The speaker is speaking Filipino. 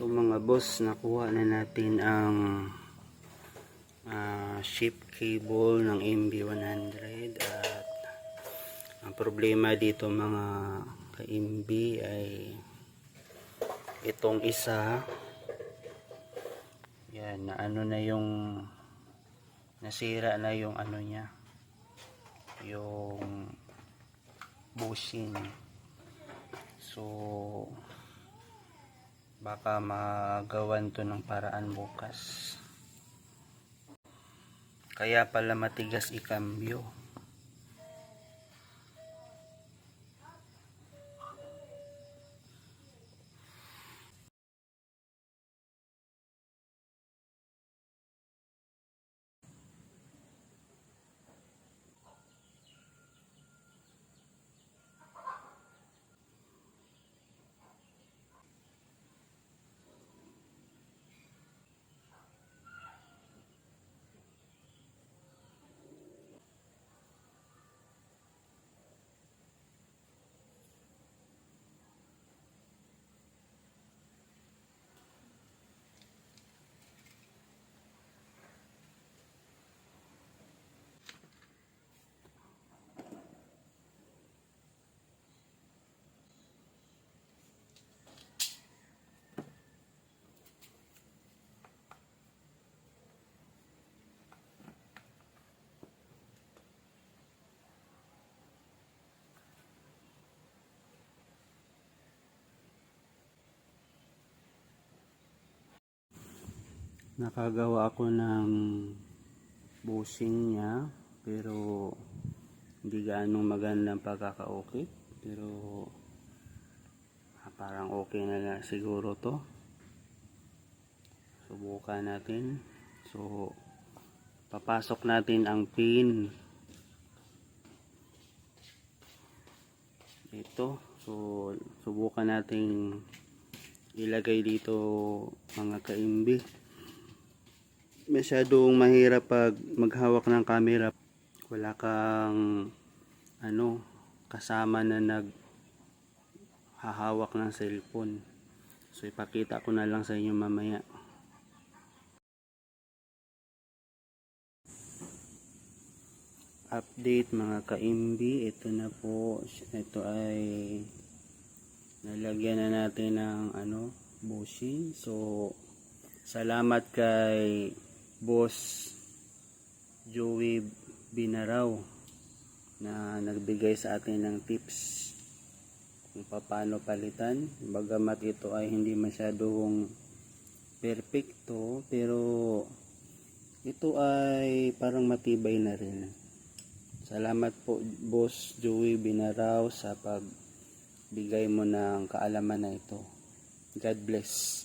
Ito mga boss, nakuha na natin ang ship cable ng MB100 at ang problema dito mga ka-MB ay itong isa yan na ano na yung nasira na yung ano niya, yung bushing. So baka magawan to ng paraan bukas, kaya pala matigas ikambyo. Nakagawa ako ng bushing niya pero hindi gaano magandang pagkaka-okay, pero parang okay na nga siguro to. Subukan natin. So papasok natin ang pin ito. So subukan natin ilagay dito mga ka-MB. Masyadong mahirap pag maghawak ng camera, wala kang kasama na naghahawak ng cellphone. So ipakita ko na lang sa inyo mamaya. Update mga ka-MB, ito na po, ito ay nalagyan na natin ng bushing. So salamat kay Boss Joey Binaraw na nagbigay sa atin ng tips kung paano palitan. Bagamat ito ay hindi masyadong perfecto, pero ito ay parang matibay na rin. Salamat po Boss Joey Binaraw sa pagbigay mo ng kaalaman na ito. God bless.